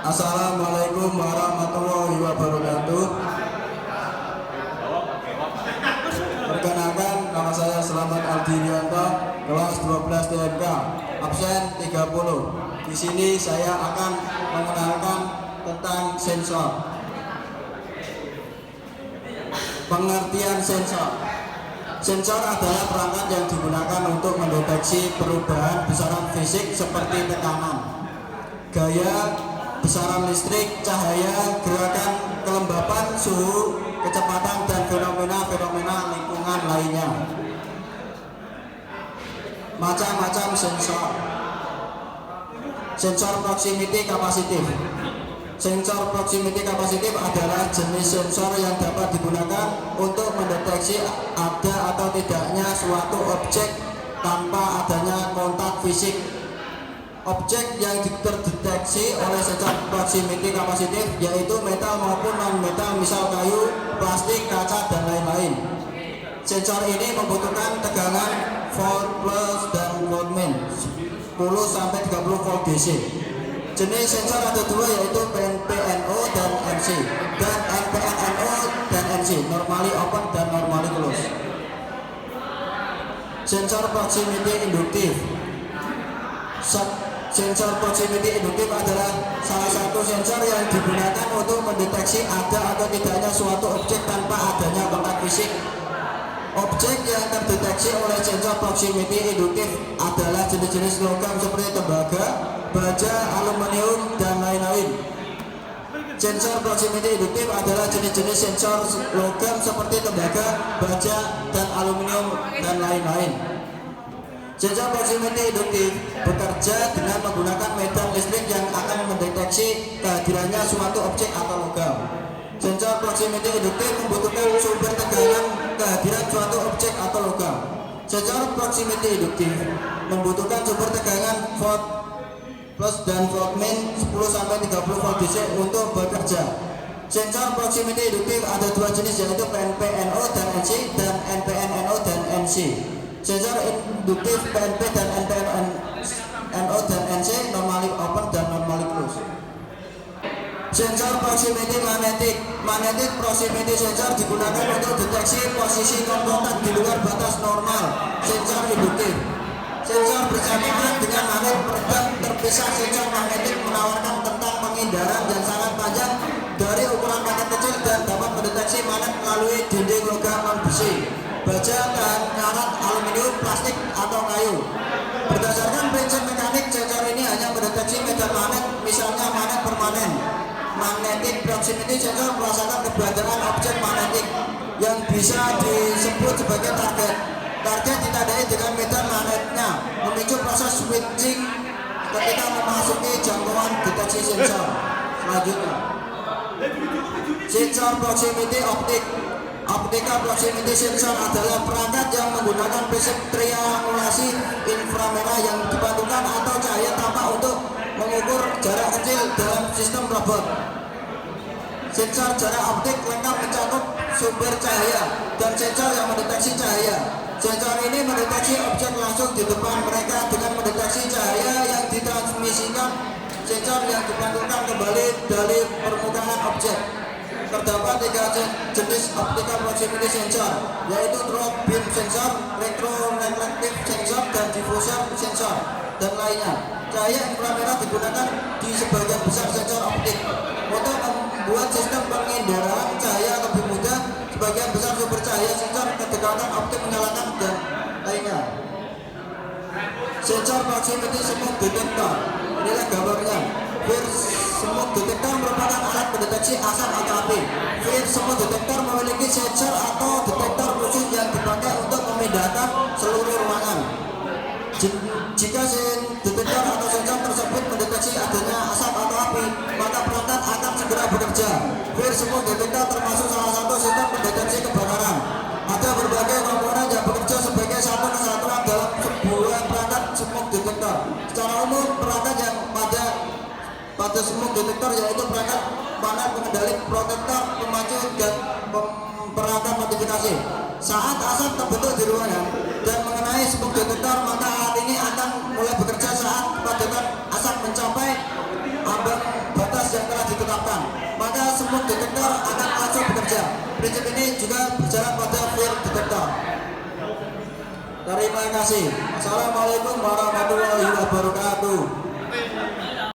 Assalamualaikum warahmatullahi wabarakatuh. Perkenalkan, nama saya Selamat Aldirianto, kelas 12 TMK, absen 30. Di sini saya akan mengenalkan tentang sensor. Pengertian sensor. Sensor adalah perangkat yang digunakan untuk mendeteksi perubahan besaran fisik seperti tekanan, gaya, besaran listrik, cahaya, gerakan, kelembapan, suhu, kecepatan, dan fenomena-fenomena lingkungan lainnya. Macam-macam sensor. Sensor proximity capacitive. Sensor proximity capacitive adalah jenis sensor yang dapat digunakan untuk mendeteksi ada atau tidaknya suatu objek tanpa adanya kontak fisik. Objek yang terdeteksi oleh sensor proximity capacitive yaitu metal maupun non-metal, misal kayu, plastik, kaca, dan lain-lain. Sensor ini membutuhkan tegangan volt plus dan volt min 10-30 volt DC. Jenis sensor ada dua, yaitu NPNO dan NC, dan NPNO dan NC, normally open dan normally close. Sensor proximity induktif. Sensor proximity induktif adalah salah satu sensor yang digunakan untuk mendeteksi ada atau tidaknya suatu objek tanpa adanya kontak fisik. Objek yang terdeteksi oleh sensor proximity induktif adalah jenis-jenis logam seperti tembaga, baja, aluminium, dan lain-lain. Sensor proximity induktif adalah jenis-jenis sensor logam seperti tembaga, baja, dan aluminium, dan lain-lain. Sensor proximity induktif bekerja dengan menggunakan medan listrik yang akan mendeteksi kehadirannya suatu objek atau logam. Sensor proximity induktif membutuhkan sumber tegangan kehadiran suatu objek atau logam. Sensor proximity induktif membutuhkan sumber tegangan volt plus dan volt min 10-30 volt DC untuk bekerja. Sensor proximity induktif ada dua jenis, yaitu NPNO dan NC dan NPNO dan NC. Sensor induktif PNP dan NPNO dan NC normally open dan normally close. Sensor proximity magnetic. Magnetic proximity sensor digunakan untuk deteksi posisi kontak di luar batas normal. Sensor induktif. Sensor bersamaan dengan magnet peredam terpisah. Sensor magnetik menawarkan tentang penghindaran yang sangat panjang dari ukuran magnet kecil dan dapat mendeteksi magnet melalui dinding logam non besi, baja, tahan karat, aluminium, plastik, atau kayu. Berdasarkan prinsip mekanik, sensor ini hanya mendeteksi medan magnet, misalnya magnet permanen. Magnetic proximity sensor merasakan keberadaan objek magnetik yang bisa disebut sebagai target. Target ditandai dengan medan magnetnya, memicu proses switching ketika memasuki jangkauan deteksi sensor. Selanjutnya, sensor proximity optik. Optical proximity sensor adalah perangkat yang menggunakan prinsip triangulasi inframerah yang dipantulkan atau cahaya tampak untuk mengukur jarak kecil dalam sistem robot. Sensor jarak optik lengkap mencakup sumber cahaya dan sensor yang mendeteksi cahaya. Sensor ini mendeteksi objek langsung di depan mereka dengan mendeteksi cahaya yang ditransmisikan sensor yang dipantulkan kembali dari permukaan objek. Terdapat tiga jenis optical proximity sensor, yaitu through beam sensor, retroreflective sensor, dan diffuser sensor, dan lainnya. Cahaya inframerah digunakan di sebagian besar sensor optik. Untuk membuat sistem penginderaan cahaya lebih mudah, sebagian besar sumber cahaya sensor kedekatan optik menyalakan, dan lainnya. Sensor proximity smoke detector. Inilah gambarnya. Smoke detector merupakan alat mendeteksi asap atau api. Smoke detector memiliki sensor atau detektor khusus yang dipakai untuk memindahkan seluruh ruangan. Jika detektor atau sensor tersebut mendeteksi adanya asap atau api, maka perangkat akan segera bekerja. Smoke detector termasuk salah satu sistem mendeteksi kebakaran. Ada berbagai komponen yang bekerja sebagai satu kesatuan dalam sebuah perangkat smoke detector. Secara umum, perangkat yang pada smoke detector yaitu perangkat panel pengendali, protektor, pemacu, dan perangkat notifikasi. Saat asap terbentuk di ruangan dan mengenai smoke detector, maka alat ini akan mulai bekerja saat kepadatan asap mencapai ambang batas yang saja. Prinsip ini juga berjalan pada fear detector. Terima kasih. Assalamualaikum warahmatullahi wabarakatuh.